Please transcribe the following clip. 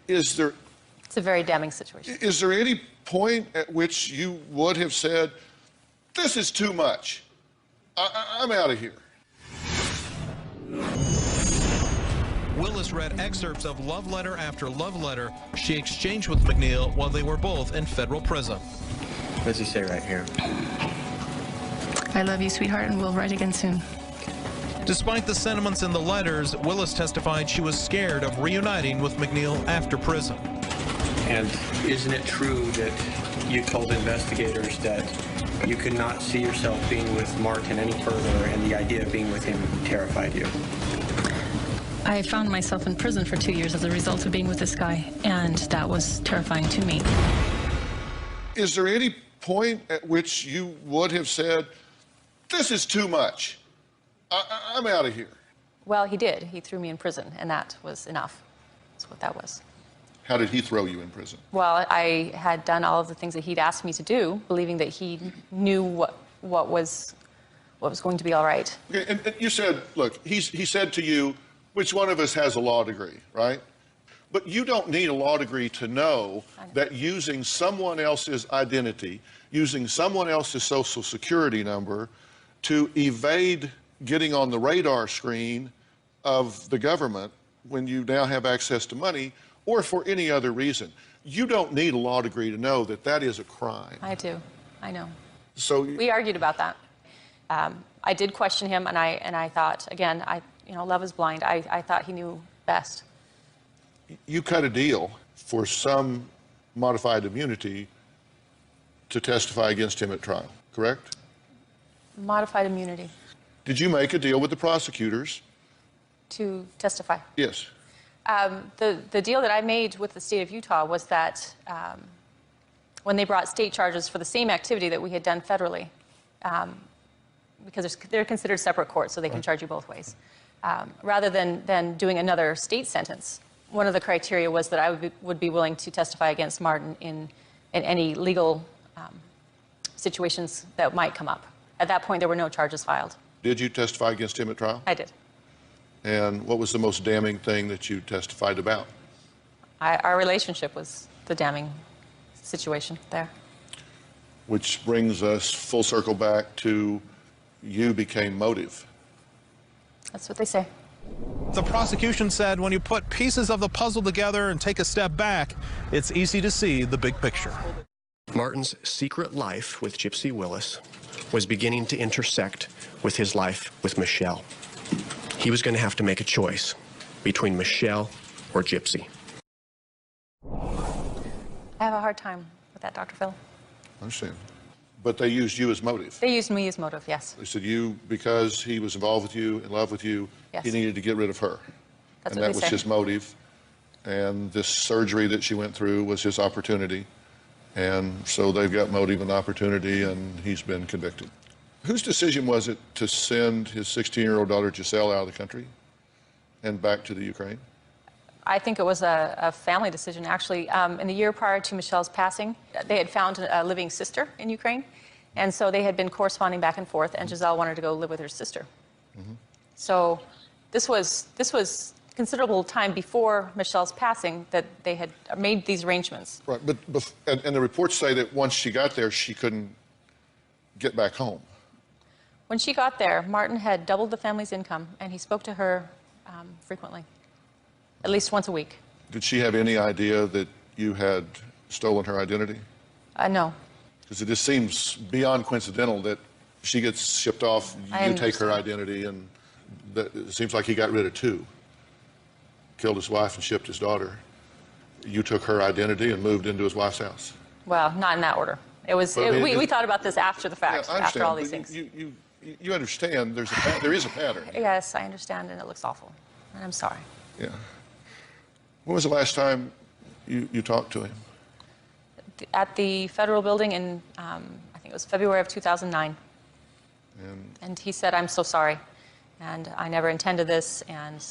Is there... It's a very damning situation. Is there any point at which you would have said, this is too much, I'm out of here? Willis read excerpts of love letter after love letter she exchanged with McNeil while they were both in federal prison. What does he say right here? I love you, sweetheart, and we'll write again soon. Despite the sentiments in the letters, Willis testified she was scared of reuniting with McNeil after prison. And isn't it true that you told investigators that you could not see yourself being with Martin any further, and the idea of being with him terrified you? I found myself in prison for 2 years as a result of being with this guy, and that was terrifying to me. Is there any point at which you would have said, this is too much, I'm out of here? Well, he did. He threw me in prison, and that was enough. That's what that was. How did he throw you in prison? Well, I had done all of the things that he'd asked me to do, believing that he knew what was going to be all right. Okay, and you said, look, he said to you, which one of us has a law degree, right? But you don't need a law degree to know that using someone else's identity, using someone else's social security number to evade getting on the radar screen of the government when you now have access to money, or for any other reason. You don't need a law degree to know that that is a crime. I do. I know. So we argued about that. I did question him, and I thought, again, love is blind. I thought he knew best. You cut a deal for some modified immunity to testify against him at trial, correct? Modified immunity. Did you make a deal with the prosecutors? To testify? Yes. The deal that I made with the state of Utah was that when they brought state charges for the same activity that we had done federally, because they're considered separate courts, so they can charge you both ways, rather than doing another state sentence, one of the criteria was that I would be willing to testify against Martin in any legal situations that might come up. At that point, there were no charges filed. Did you testify against him at trial? I did. And what was the most damning thing that you testified about? Our relationship was the damning situation there. Which brings us full circle back to you became motive. That's what they say. The prosecution said when you put pieces of the puzzle together and take a step back, it's easy to see the big picture. Martin's secret life with Gypsy Willis was beginning to intersect with his life with Michelle. He was going to have to make a choice between Michelle or Gypsy. I have a hard time with that, Dr. Phil. I understand. But they used you as motive. They used me as motive, yes. They said you, because he was involved with you, in love with you, yes, he needed to get rid of her. That's and what that was his motive. And this surgery that she went through was his opportunity. And so they've got motive and opportunity, and he's been convicted. Whose decision was it to send his 16-year-old daughter Giselle out of the country and back to the Ukraine? I think it was a family decision, actually. In the year prior to Michelle's passing, they had found a living sister in Ukraine, and so they had been corresponding back and forth, and Giselle wanted to go live with her sister. So this was considerable time before Michelle's passing that they had made these arrangements. Right, and the reports say that once she got there, she couldn't get back home. When she got there, Martin had doubled the family's income, and he spoke to her frequently, at least once a week. Did she have any idea that you had stolen her identity? No. Because it just seems beyond coincidental that she gets shipped off, you take her identity, and it seems like he got rid of two. Killed his wife and shipped his daughter. You took her identity and moved into his wife's house. Well, not in that order. It was. We thought about this after the fact, yeah, after all these things. You understand there is a pattern. Yes, I understand, and it looks awful. And I'm sorry. Yeah. When was the last time you talked to him? At the federal building in, I think it was February of 2009. And he said, "I'm so sorry, and I never intended this," and